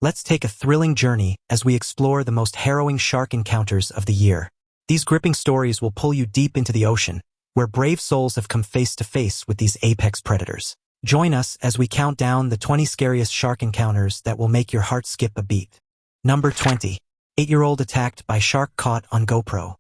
Let's take a thrilling journey as we explore the most harrowing shark encounters of the year. These gripping stories will pull you deep into the ocean, where brave souls have come face to face with these apex predators. Join us as we count down the 20 scariest shark encounters that will make your heart skip a beat. Number 20. 8-year-old attacked by shark caught on GoPro.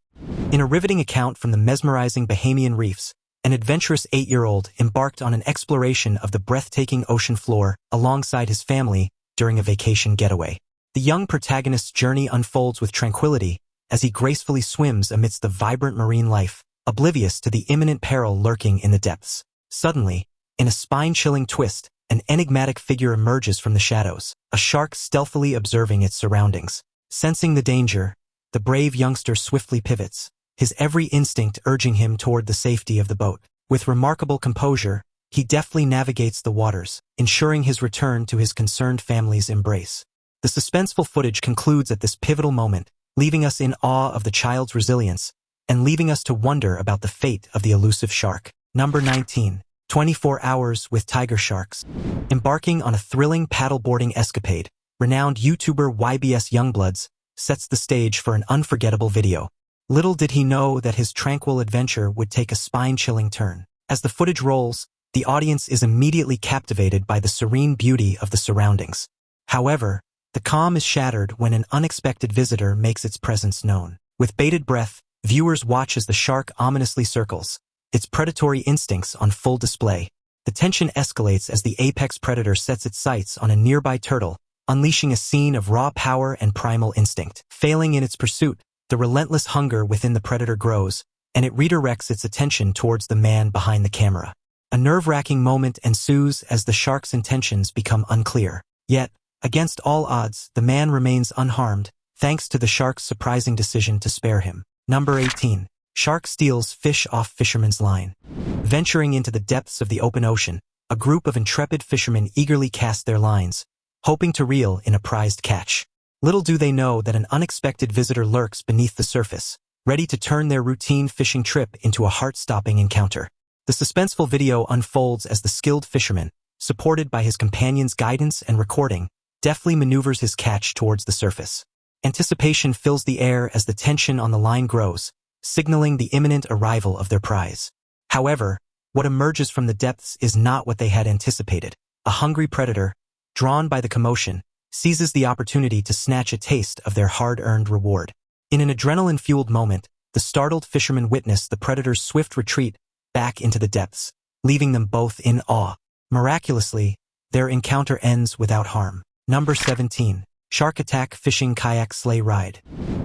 In a riveting account from the mesmerizing Bahamian reefs, an adventurous 8-year-old embarked on an exploration of the breathtaking ocean floor alongside his family during a vacation getaway. The young protagonist's journey unfolds with tranquility as he gracefully swims amidst the vibrant marine life, oblivious to the imminent peril lurking in the depths. Suddenly, in a spine-chilling twist, an enigmatic figure emerges from the shadows, a shark stealthily observing its surroundings. Sensing the danger, the brave youngster swiftly pivots, his every instinct urging him toward the safety of the boat. With remarkable composure, he deftly navigates the waters, ensuring his return to his concerned family's embrace. The suspenseful footage concludes at this pivotal moment, leaving us in awe of the child's resilience and leaving us to wonder about the fate of the elusive shark. Number 19. 24 Hours with Tiger Sharks. Embarking on a thrilling paddleboarding escapade, renowned YouTuber YBS Youngbloods sets the stage for an unforgettable video. Little did he know that his tranquil adventure would take a spine-chilling turn. As the footage rolls, the audience is immediately captivated by the serene beauty of the surroundings. However, the calm is shattered when an unexpected visitor makes its presence known. With bated breath, viewers watch as the shark ominously circles, its predatory instincts on full display. The tension escalates as the apex predator sets its sights on a nearby turtle, unleashing a scene of raw power and primal instinct. Failing in its pursuit, the relentless hunger within the predator grows, and it redirects its attention towards the man behind the camera. A nerve-wracking moment ensues as the shark's intentions become unclear. Yet, against all odds, the man remains unharmed, thanks to the shark's surprising decision to spare him. Number 18. Shark steals fish off fisherman's line. Venturing into the depths of the open ocean, a group of intrepid fishermen eagerly cast their lines, hoping to reel in a prized catch. Little do they know that an unexpected visitor lurks beneath the surface, ready to turn their routine fishing trip into a heart-stopping encounter. The suspenseful video unfolds as the skilled fisherman, supported by his companion's guidance and recording, deftly maneuvers his catch towards the surface. Anticipation fills the air as the tension on the line grows, signaling the imminent arrival of their prize. However, what emerges from the depths is not what they had anticipated. A hungry predator, drawn by the commotion, seizes the opportunity to snatch a taste of their hard-earned reward. In an adrenaline-fueled moment, the startled fishermen witness the predator's swift retreat back into the depths, leaving them both in awe. Miraculously, their encounter ends without harm. Number 17. Shark attack fishing kayak sleigh ride.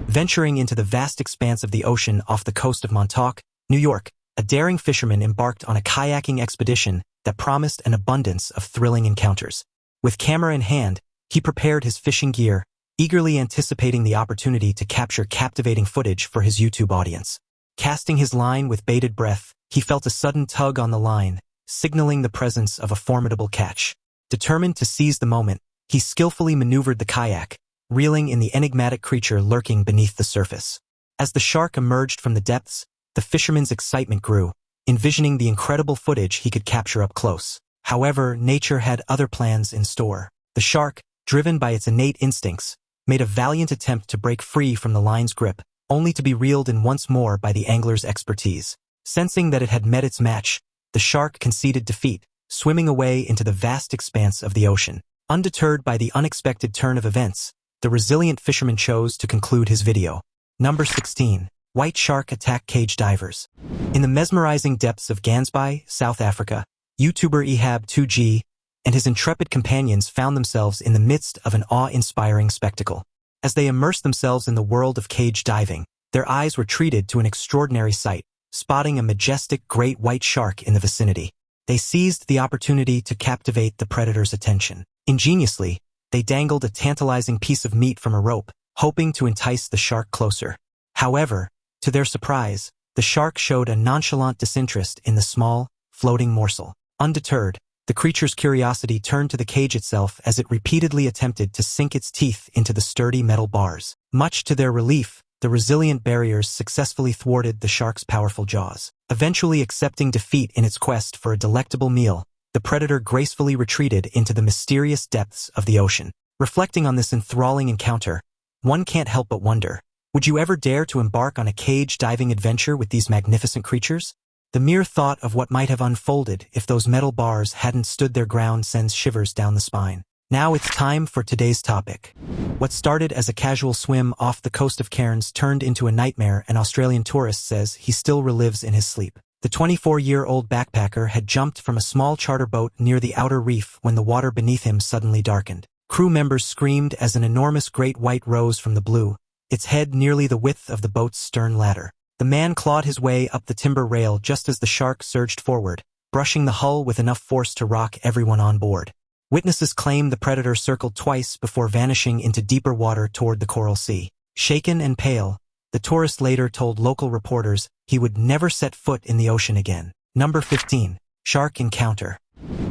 Venturing into the vast expanse of the ocean off the coast of Montauk, New York, a daring fisherman embarked on a kayaking expedition that promised an abundance of thrilling encounters. With camera in hand, he prepared his fishing gear, eagerly anticipating the opportunity to capture captivating footage for his YouTube audience. Casting his line with bated breath, he felt a sudden tug on the line, signaling the presence of a formidable catch. Determined to seize the moment, he skillfully maneuvered the kayak, reeling in the enigmatic creature lurking beneath the surface. As the shark emerged from the depths, the fisherman's excitement grew, envisioning the incredible footage he could capture up close. However, nature had other plans in store. The shark, driven by its innate instincts, made a valiant attempt to break free from the line's grip, only to be reeled in once more by the angler's expertise. Sensing that it had met its match, the shark conceded defeat, swimming away into the vast expanse of the ocean. Undeterred by the unexpected turn of events, the resilient fisherman chose to conclude his video. Number 16. White shark attack cage divers. In the mesmerizing depths of Gansby, South Africa, YouTuber Ehab2G and his intrepid companions found themselves in the midst of an awe-inspiring spectacle. As they immersed themselves in the world of cage diving, their eyes were treated to an extraordinary sight, spotting a majestic great white shark in the vicinity. They seized the opportunity to captivate the predator's attention. Ingeniously, they dangled a tantalizing piece of meat from a rope, hoping to entice the shark closer. However, to their surprise, the shark showed a nonchalant disinterest in the small, floating morsel. Undeterred, the creature's curiosity turned to the cage itself as it repeatedly attempted to sink its teeth into the sturdy metal bars. Much to their relief, the resilient barriers successfully thwarted the shark's powerful jaws. Eventually accepting defeat in its quest for a delectable meal, the predator gracefully retreated into the mysterious depths of the ocean. Reflecting on this enthralling encounter, one can't help but wonder, would you ever dare to embark on a cage diving adventure with these magnificent creatures? The mere thought of what might have unfolded if those metal bars hadn't stood their ground sends shivers down the spine. Now it's time for today's topic. What started as a casual swim off the coast of Cairns turned into a nightmare an Australian tourist says he still relives in his sleep. The 24-year-old backpacker had jumped from a small charter boat near the outer reef when the water beneath him suddenly darkened. Crew members screamed as an enormous great white rose from the blue, its head nearly the width of the boat's stern ladder. The man clawed his way up the timber rail just as the shark surged forward, brushing the hull with enough force to rock everyone on board. Witnesses claim the predator circled twice before vanishing into deeper water toward the Coral Sea. Shaken and pale, the tourist later told local reporters he would never set foot in the ocean again. Number 15. Shark Encounter.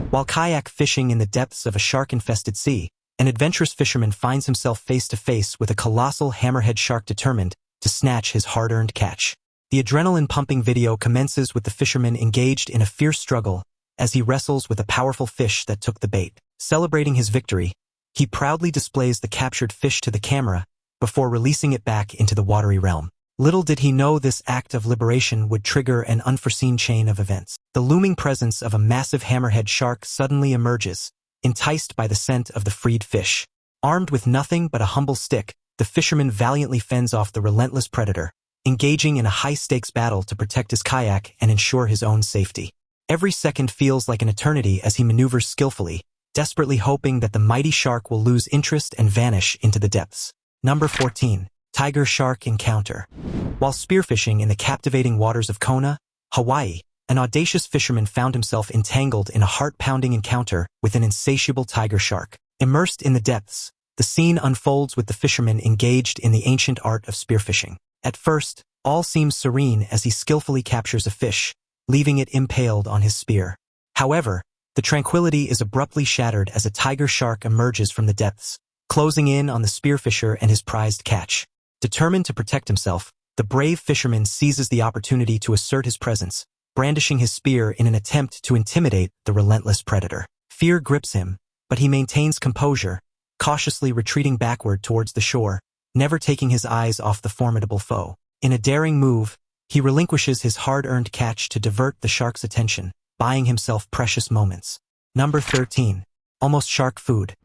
While kayak fishing in the depths of a shark-infested sea, an adventurous fisherman finds himself face-to-face with a colossal hammerhead shark determined to snatch his hard-earned catch. The adrenaline-pumping video commences with the fisherman engaged in a fierce struggle as he wrestles with a powerful fish that took the bait. Celebrating his victory, he proudly displays the captured fish to the camera before releasing it back into the watery realm. Little did he know this act of liberation would trigger an unforeseen chain of events. The looming presence of a massive hammerhead shark suddenly emerges, enticed by the scent of the freed fish. Armed with nothing but a humble stick, the fisherman valiantly fends off the relentless predator, engaging in a high-stakes battle to protect his kayak and ensure his own safety. Every second feels like an eternity as he maneuvers skillfully, desperately hoping that the mighty shark will lose interest and vanish into the depths. Number 14. Tiger Shark Encounter. While spearfishing in the captivating waters of Kona, Hawaii, an audacious fisherman found himself entangled in a heart-pounding encounter with an insatiable tiger shark. Immersed in the depths, the scene unfolds with the fisherman engaged in the ancient art of spearfishing. At first, all seems serene as he skillfully captures a fish, leaving it impaled on his spear. However, the tranquility is abruptly shattered as a tiger shark emerges from the depths, closing in on the spearfisher and his prized catch. Determined to protect himself, the brave fisherman seizes the opportunity to assert his presence, brandishing his spear in an attempt to intimidate the relentless predator. Fear grips him, but he maintains composure, cautiously retreating backward towards the shore, never taking his eyes off the formidable foe. In a daring move, he relinquishes his hard-earned catch to divert the shark's attention, buying himself precious moments. Number 13. Almost shark food.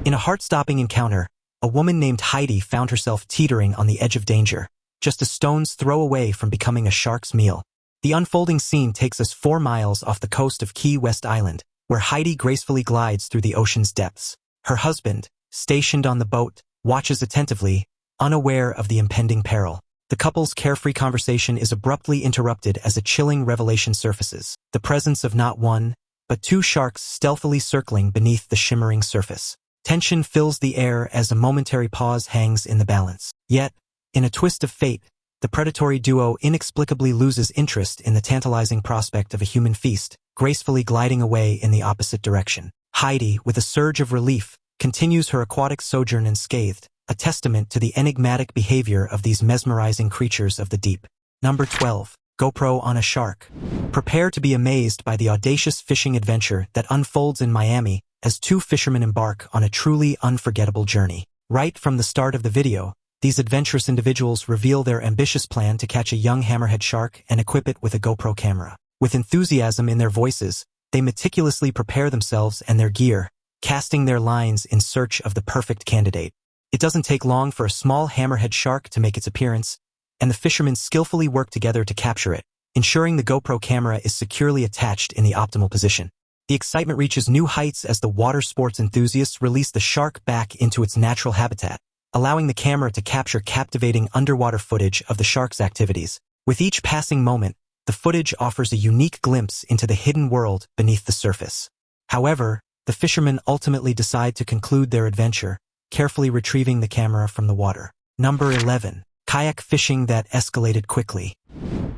In a heart-stopping encounter, a woman named Heidi found herself teetering on the edge of danger, just a stone's throw away from becoming a shark's meal. The unfolding scene takes us 4 miles off the coast of Key West Island, where Heidi gracefully glides through the ocean's depths. Her husband, stationed on the boat, watches attentively, unaware of the impending peril. The couple's carefree conversation is abruptly interrupted as a chilling revelation surfaces. The presence of not one, but 2 sharks stealthily circling beneath the shimmering surface. Tension fills the air as a momentary pause hangs in the balance. Yet, in a twist of fate, the predatory duo inexplicably loses interest in the tantalizing prospect of a human feast, gracefully gliding away in the opposite direction. Heidi, with a surge of relief, continues her aquatic sojourn unscathed, a testament to the enigmatic behavior of these mesmerizing creatures of the deep. Number 12. GoPro on a shark. Prepare to be amazed by the audacious fishing adventure that unfolds in Miami as 2 fishermen embark on a truly unforgettable journey. Right from the start of the video, these adventurous individuals reveal their ambitious plan to catch a young hammerhead shark and equip it with a GoPro camera. With enthusiasm in their voices, they meticulously prepare themselves and their gear, casting their lines in search of the perfect candidate. It doesn't take long for a small hammerhead shark to make its appearance, and the fishermen skillfully work together to capture it, ensuring the GoPro camera is securely attached in the optimal position. The excitement reaches new heights as the water sports enthusiasts release the shark back into its natural habitat, allowing the camera to capture captivating underwater footage of the shark's activities. With each passing moment, the footage offers a unique glimpse into the hidden world beneath the surface. However, the fishermen ultimately decide to conclude their adventure, carefully retrieving the camera from the water. Number 11. Kayak fishing that escalated quickly.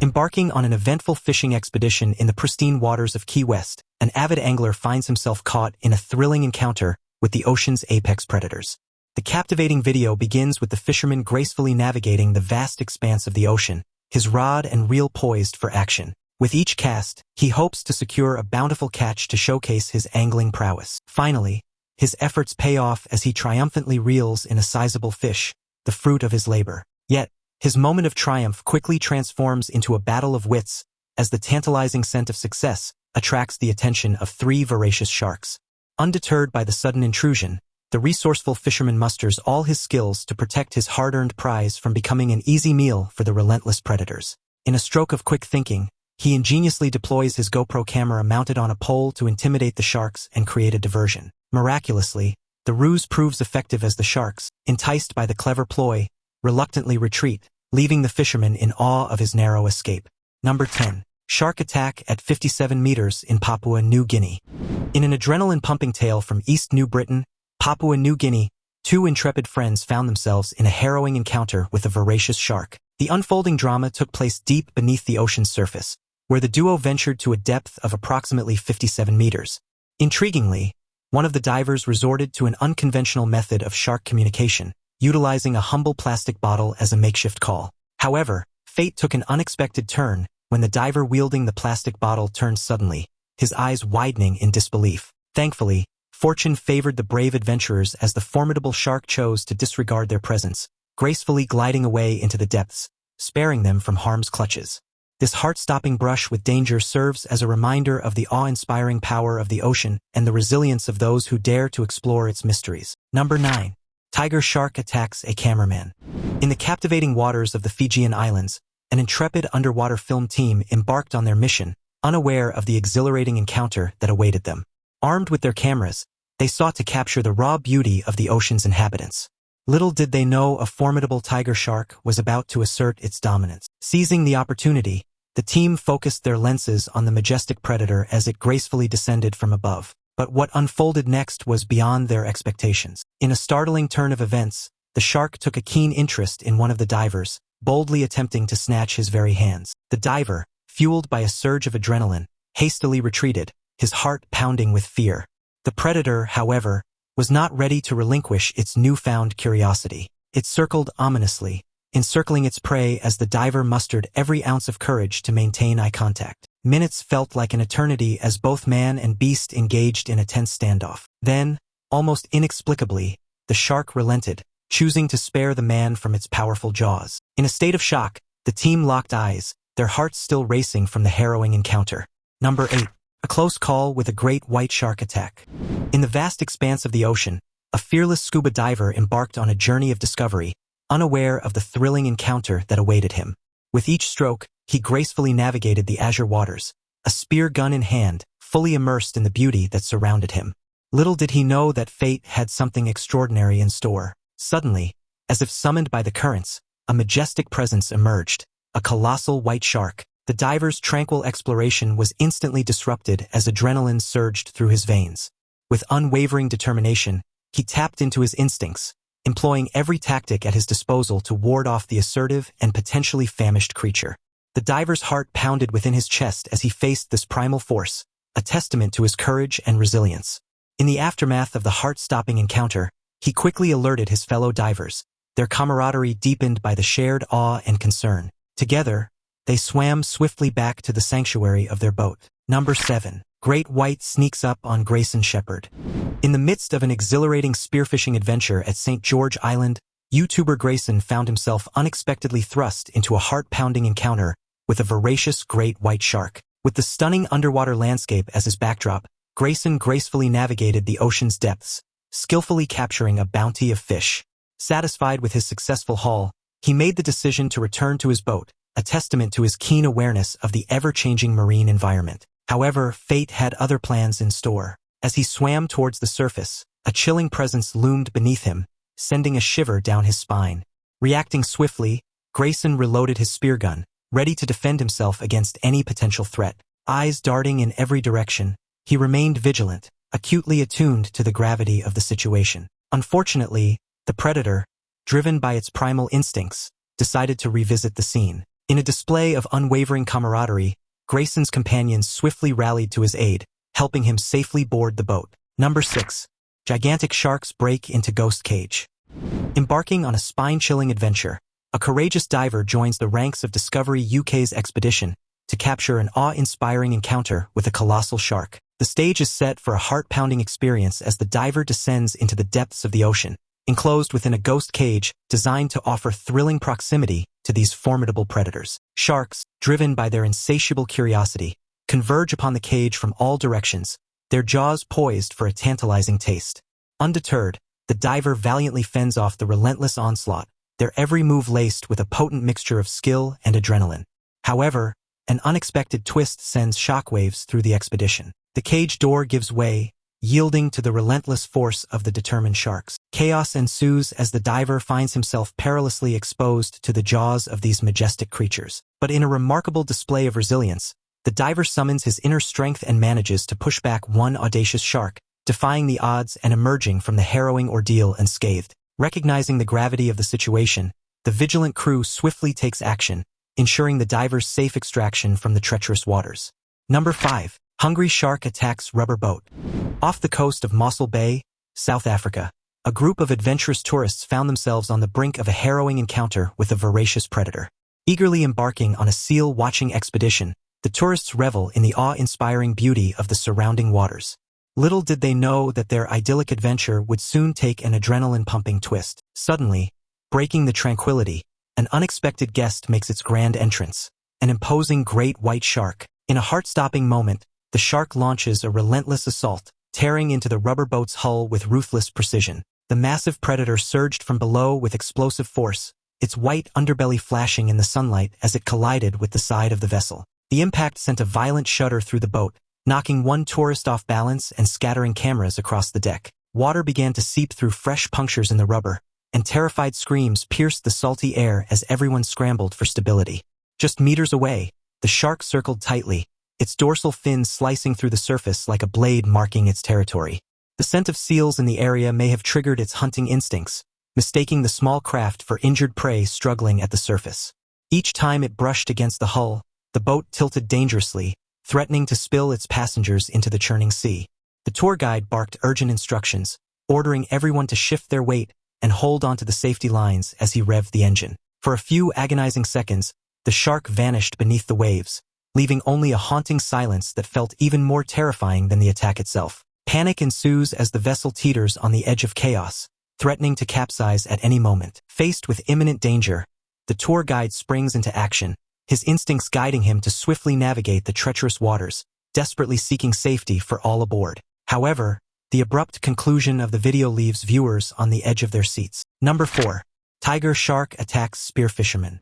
Embarking on an eventful fishing expedition in the pristine waters of Key West, an avid angler finds himself caught in a thrilling encounter with the ocean's apex predators. The captivating video begins with the fisherman gracefully navigating the vast expanse of the ocean, his rod and reel poised for action. With each cast, he hopes to secure a bountiful catch to showcase his angling prowess. Finally, His efforts pay off as he triumphantly reels in a sizable fish, the fruit of his labor. Yet, his moment of triumph quickly transforms into a battle of wits as the tantalizing scent of success attracts the attention of 3 voracious sharks. Undeterred by the sudden intrusion, the resourceful fisherman musters all his skills to protect his hard-earned prize from becoming an easy meal for the relentless predators. In a stroke of quick thinking, he ingeniously deploys his GoPro camera mounted on a pole to intimidate the sharks and create a diversion. Miraculously, the ruse proves effective as the sharks, enticed by the clever ploy, reluctantly retreat, leaving the fisherman in awe of his narrow escape. Number 10. Shark attack at 57 meters in Papua New Guinea. In an adrenaline-pumping tale from East New Britain, Papua New Guinea, 2 intrepid friends found themselves in a harrowing encounter with a voracious shark. The unfolding drama took place deep beneath the ocean's surface, where the duo ventured to a depth of approximately 57 meters. Intriguingly, one of the divers resorted to an unconventional method of shark communication, utilizing a humble plastic bottle as a makeshift call. However, fate took an unexpected turn when the diver wielding the plastic bottle turned suddenly, his eyes widening in disbelief. Thankfully, fortune favored the brave adventurers as the formidable shark chose to disregard their presence, gracefully gliding away into the depths, sparing them from harm's clutches. This heart-stopping brush with danger serves as a reminder of the awe-inspiring power of the ocean and the resilience of those who dare to explore its mysteries. Number 9. Tiger shark attacks a cameraman. In the captivating waters of the Fijian Islands, an intrepid underwater film team embarked on their mission, unaware of the exhilarating encounter that awaited them. Armed with their cameras, they sought to capture the raw beauty of the ocean's inhabitants. Little did they know a formidable tiger shark was about to assert its dominance. Seizing the opportunity, the team focused their lenses on the majestic predator as it gracefully descended from above. But what unfolded next was beyond their expectations. In a startling turn of events, the shark took a keen interest in one of the divers, boldly attempting to snatch his very hands. The diver, fueled by a surge of adrenaline, hastily retreated, his heart pounding with fear. The predator, however, was not ready to relinquish its newfound curiosity. It circled ominously, encircling its prey as the diver mustered every ounce of courage to maintain eye contact. Minutes felt like an eternity as both man and beast engaged in a tense standoff. Then, almost inexplicably, the shark relented, choosing to spare the man from its powerful jaws. In a state of shock, the team locked eyes, their hearts still racing from the harrowing encounter. Number 8. A close call with a great white shark attack. In the vast expanse of the ocean, a fearless scuba diver embarked on a journey of discovery, unaware of the thrilling encounter that awaited him. With each stroke, he gracefully navigated the azure waters, a spear gun in hand, fully immersed in the beauty that surrounded him. Little did he know that fate had something extraordinary in store. Suddenly, as if summoned by the currents, a majestic presence emerged, a colossal white shark. The diver's tranquil exploration was instantly disrupted as adrenaline surged through his veins. With unwavering determination, he tapped into his instincts, employing every tactic at his disposal to ward off the assertive and potentially famished creature. The diver's heart pounded within his chest as he faced this primal force, a testament to his courage and resilience. In the aftermath of the heart-stopping encounter, he quickly alerted his fellow divers, their camaraderie deepened by the shared awe and concern. Together, they swam swiftly back to the sanctuary of their boat. Number 7. Great White sneaks up on Grayson Shepherd. In the midst of an exhilarating spearfishing adventure at St. George Island, YouTuber Grayson found himself unexpectedly thrust into a heart-pounding encounter with a voracious great white shark. With the stunning underwater landscape as his backdrop, Grayson gracefully navigated the ocean's depths, skillfully capturing a bounty of fish. Satisfied with his successful haul, he made the decision to return to his boat, a testament to his keen awareness of the ever-changing marine environment. However, fate had other plans in store. As he swam towards the surface, a chilling presence loomed beneath him, sending a shiver down his spine. Reacting swiftly, Grayson reloaded his spear gun, ready to defend himself against any potential threat. Eyes darting in every direction, he remained vigilant, acutely attuned to the gravity of the situation. Unfortunately, the predator, driven by its primal instincts, decided to revisit the scene. In a display of unwavering camaraderie, Grayson's companions swiftly rallied to his aid, helping him safely board the boat. Number 6. Gigantic sharks break into ghost cage. Embarking on a spine-chilling adventure, a courageous diver joins the ranks of Discovery UK's expedition to capture an awe-inspiring encounter with a colossal shark. The stage is set for a heart-pounding experience as the diver descends into the depths of the ocean, enclosed within a ghost cage designed to offer thrilling proximity to these formidable predators. Sharks, driven by their insatiable curiosity, converge upon the cage from all directions, their jaws poised for a tantalizing taste. Undeterred, the diver valiantly fends off the relentless onslaught, their every move laced with a potent mixture of skill and adrenaline. However, an unexpected twist sends shockwaves through the expedition. The cage door gives way, yielding to the relentless force of the determined sharks. Chaos ensues as the diver finds himself perilously exposed to the jaws of these majestic creatures. But in a remarkable display of resilience, the diver summons his inner strength and manages to push back one audacious shark, defying the odds and emerging from the harrowing ordeal unscathed. Recognizing the gravity of the situation, the vigilant crew swiftly takes action, ensuring the diver's safe extraction from the treacherous waters. Number 5. Hungry shark attacks rubber boat. Off the coast of Mossel Bay, South Africa, a group of adventurous tourists found themselves on the brink of a harrowing encounter with a voracious predator. Eagerly embarking on a seal-watching expedition, the tourists revel in the awe-inspiring beauty of the surrounding waters. Little did they know that their idyllic adventure would soon take an adrenaline-pumping twist. Suddenly, breaking the tranquility, an unexpected guest makes its grand entrance. An imposing great white shark. In a heart-stopping moment, the shark launches a relentless assault, tearing into the rubber boat's hull with ruthless precision. The massive predator surged from below with explosive force, its white underbelly flashing in the sunlight as it collided with the side of the vessel. The impact sent a violent shudder through the boat, knocking one tourist off balance and scattering cameras across the deck. Water began to seep through fresh punctures in the rubber, and terrified screams pierced the salty air as everyone scrambled for stability. Just meters away, the shark circled tightly, its dorsal fin slicing through the surface like a blade marking its territory. The scent of seals in the area may have triggered its hunting instincts, mistaking the small craft for injured prey struggling at the surface. Each time it brushed against the hull, the boat tilted dangerously, threatening to spill its passengers into the churning sea. The tour guide barked urgent instructions, ordering everyone to shift their weight and hold onto the safety lines as he revved the engine. For a few agonizing seconds, the shark vanished beneath the waves, leaving only a haunting silence that felt even more terrifying than the attack itself. Panic ensues as the vessel teeters on the edge of chaos, threatening to capsize at any moment. Faced with imminent danger, the tour guide springs into action, his instincts guiding him to swiftly navigate the treacherous waters, desperately seeking safety for all aboard. However, the abrupt conclusion of the video leaves viewers on the edge of their seats. Number 4. Tiger shark attacks spearfishermen.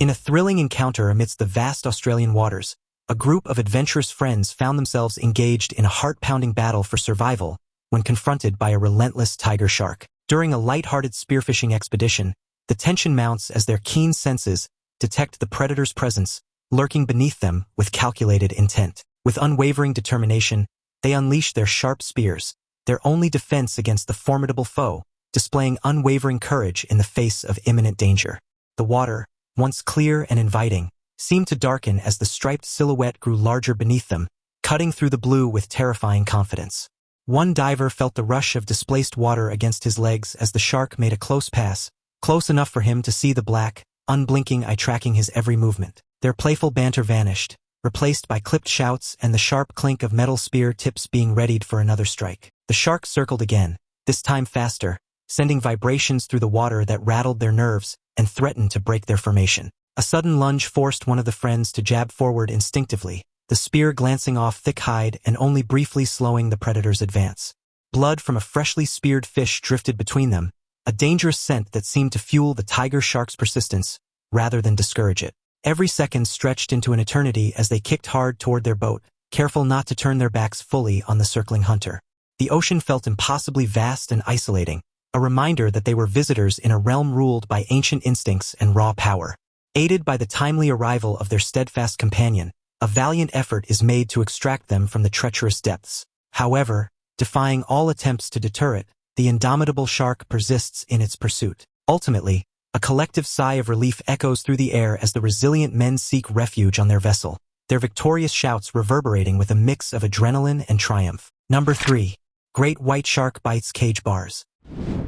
In a thrilling encounter amidst the vast Australian waters, a group of adventurous friends found themselves engaged in a heart-pounding battle for survival when confronted by a relentless tiger shark. During a light-hearted spearfishing expedition, the tension mounts as their keen senses detect the predator's presence, lurking beneath them with calculated intent. With unwavering determination, they unleash their sharp spears, their only defense against the formidable foe, displaying unwavering courage in the face of imminent danger. The water, once clear and inviting, seemed to darken as the striped silhouette grew larger beneath them, cutting through the blue with terrifying confidence. One diver felt the rush of displaced water against his legs as the shark made a close pass, close enough for him to see the black, unblinking eye tracking his every movement. Their playful banter vanished, replaced by clipped shouts and the sharp clink of metal spear tips being readied for another strike. The shark circled again, this time faster, sending vibrations through the water that rattled their nerves and threatened to break their formation. A sudden lunge forced one of the friends to jab forward instinctively, the spear glancing off thick hide and only briefly slowing the predator's advance. Blood from a freshly speared fish drifted between them, a dangerous scent that seemed to fuel the tiger shark's persistence, rather than discourage it. Every second stretched into an eternity as they kicked hard toward their boat, careful not to turn their backs fully on the circling hunter. The ocean felt impossibly vast and isolating, a reminder that they were visitors in a realm ruled by ancient instincts and raw power. Aided by the timely arrival of their steadfast companion, a valiant effort is made to extract them from the treacherous depths. However, defying all attempts to deter it, the indomitable shark persists in its pursuit. Ultimately, a collective sigh of relief echoes through the air as the resilient men seek refuge on their vessel, their victorious shouts reverberating with a mix of adrenaline and triumph. Number 3. Great white shark bites cage bars.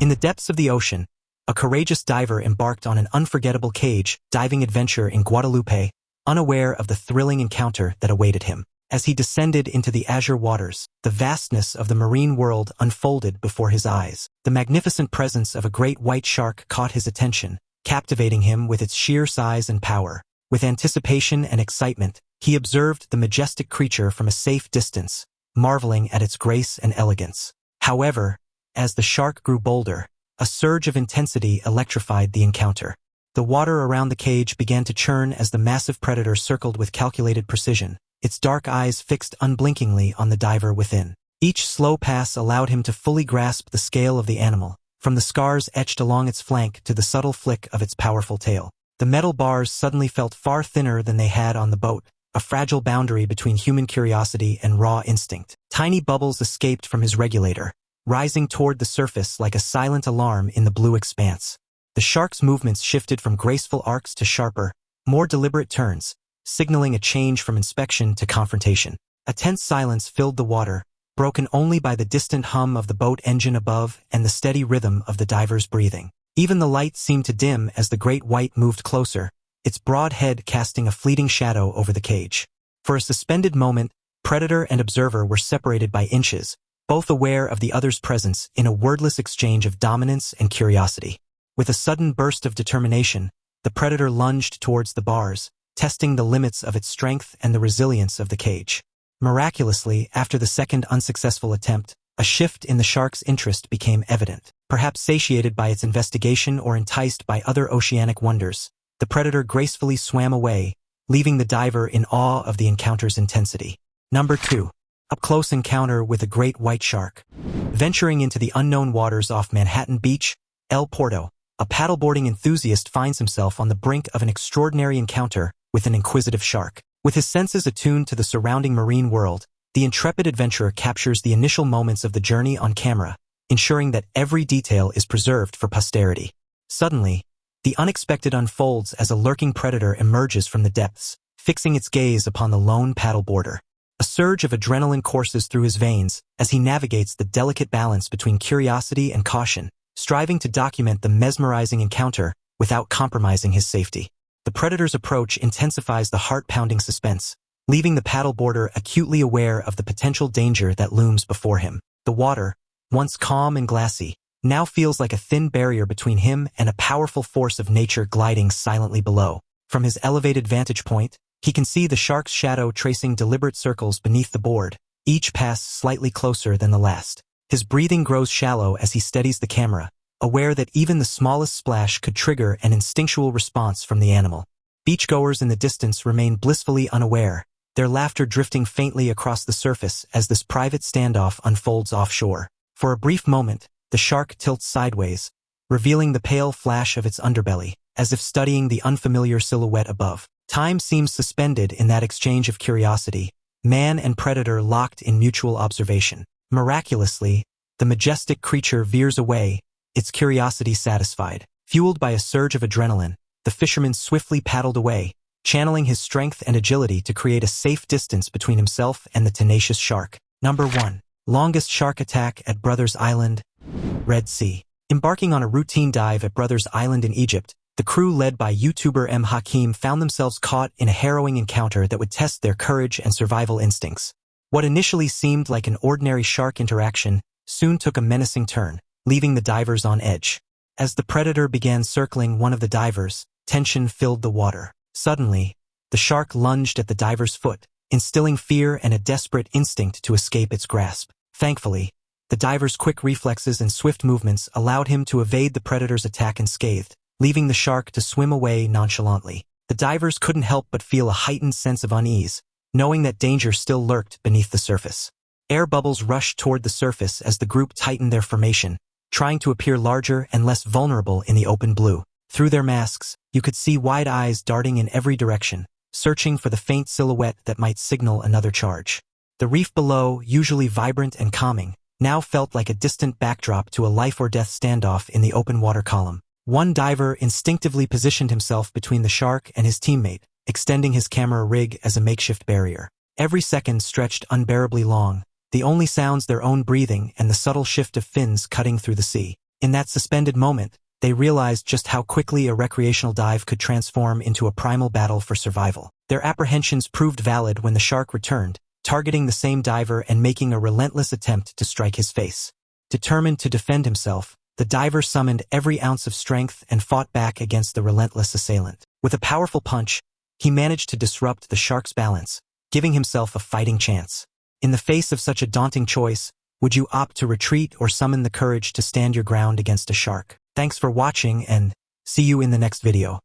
In the depths of the ocean, a courageous diver embarked on an unforgettable cage diving adventure in Guadeloupe, unaware of the thrilling encounter that awaited him. As he descended into the azure waters, the vastness of the marine world unfolded before his eyes. The magnificent presence of a great white shark caught his attention, captivating him with its sheer size and power. With anticipation and excitement, he observed the majestic creature from a safe distance, marveling at its grace and elegance. However, as the shark grew bolder, a surge of intensity electrified the encounter. The water around the cage began to churn as the massive predator circled with calculated precision, its dark eyes fixed unblinkingly on the diver within. Each slow pass allowed him to fully grasp the scale of the animal, from the scars etched along its flank to the subtle flick of its powerful tail. The metal bars suddenly felt far thinner than they had on the boat, a fragile boundary between human curiosity and raw instinct. Tiny bubbles escaped from his regulator, rising toward the surface like a silent alarm in the blue expanse. The shark's movements shifted from graceful arcs to sharper, more deliberate turns, signaling a change from inspection to confrontation. A tense silence filled the water, broken only by the distant hum of the boat engine above and the steady rhythm of the diver's breathing. Even the light seemed to dim as the great white moved closer, its broad head casting a fleeting shadow over the cage. For a suspended moment, predator and observer were separated by inches, both aware of the other's presence in a wordless exchange of dominance and curiosity. With a sudden burst of determination, the predator lunged towards the bars, testing the limits of its strength and the resilience of the cage. Miraculously, after the second unsuccessful attempt, a shift in the shark's interest became evident. Perhaps satiated by its investigation or enticed by other oceanic wonders, the predator gracefully swam away, leaving the diver in awe of the encounter's intensity. Number 2. Up-close encounter with a great white shark. Venturing into the unknown waters off Manhattan Beach, El Porto, a paddleboarding enthusiast finds himself on the brink of an extraordinary encounter with an inquisitive shark. With his senses attuned to the surrounding marine world, the intrepid adventurer captures the initial moments of the journey on camera, ensuring that every detail is preserved for posterity. Suddenly, the unexpected unfolds as a lurking predator emerges from the depths, fixing its gaze upon the lone paddleboarder. A surge of adrenaline courses through his veins as he navigates the delicate balance between curiosity and caution, striving to document the mesmerizing encounter without compromising his safety. The predator's approach intensifies the heart-pounding suspense, leaving the paddleboarder acutely aware of the potential danger that looms before him. The water, once calm and glassy, now feels like a thin barrier between him and a powerful force of nature gliding silently below. From his elevated vantage point, he can see the shark's shadow tracing deliberate circles beneath the board, each pass slightly closer than the last. His breathing grows shallow as he steadies the camera, aware that even the smallest splash could trigger an instinctual response from the animal. Beachgoers in the distance remain blissfully unaware, their laughter drifting faintly across the surface as this private standoff unfolds offshore. For a brief moment, the shark tilts sideways, revealing the pale flash of its underbelly, as if studying the unfamiliar silhouette above. Time seems suspended in that exchange of curiosity, man and predator locked in mutual observation. Miraculously, the majestic creature veers away, its curiosity satisfied. Fueled by a surge of adrenaline, the fisherman swiftly paddled away, channeling his strength and agility to create a safe distance between himself and the tenacious shark. Number 1. Longest shark attack at Brothers Island, Red Sea. Embarking on a routine dive at Brothers Island in Egypt, the crew led by YouTuber M. Hakim found themselves caught in a harrowing encounter that would test their courage and survival instincts. What initially seemed like an ordinary shark interaction soon took a menacing turn, leaving the divers on edge. As the predator began circling one of the divers, tension filled the water. Suddenly, the shark lunged at the diver's foot, instilling fear and a desperate instinct to escape its grasp. Thankfully, the diver's quick reflexes and swift movements allowed him to evade the predator's attack unscathed, leaving the shark to swim away nonchalantly. The divers couldn't help but feel a heightened sense of unease, knowing that danger still lurked beneath the surface. Air bubbles rushed toward the surface as the group tightened their formation, trying to appear larger and less vulnerable in the open blue. Through their masks, you could see wide eyes darting in every direction, searching for the faint silhouette that might signal another charge. The reef below, usually vibrant and calming, now felt like a distant backdrop to a life-or-death standoff in the open water column. One diver instinctively positioned himself between the shark and his teammate, extending his camera rig as a makeshift barrier. Every second stretched unbearably long, the only sounds their own breathing and the subtle shift of fins cutting through the sea. In that suspended moment, they realized just how quickly a recreational dive could transform into a primal battle for survival. Their apprehensions proved valid when the shark returned, targeting the same diver and making a relentless attempt to strike his face. Determined to defend himself, the diver summoned every ounce of strength and fought back against the relentless assailant. With a powerful punch, he managed to disrupt the shark's balance, giving himself a fighting chance. In the face of such a daunting choice, would you opt to retreat or summon the courage to stand your ground against a shark? Thanks for watching and see you in the next video.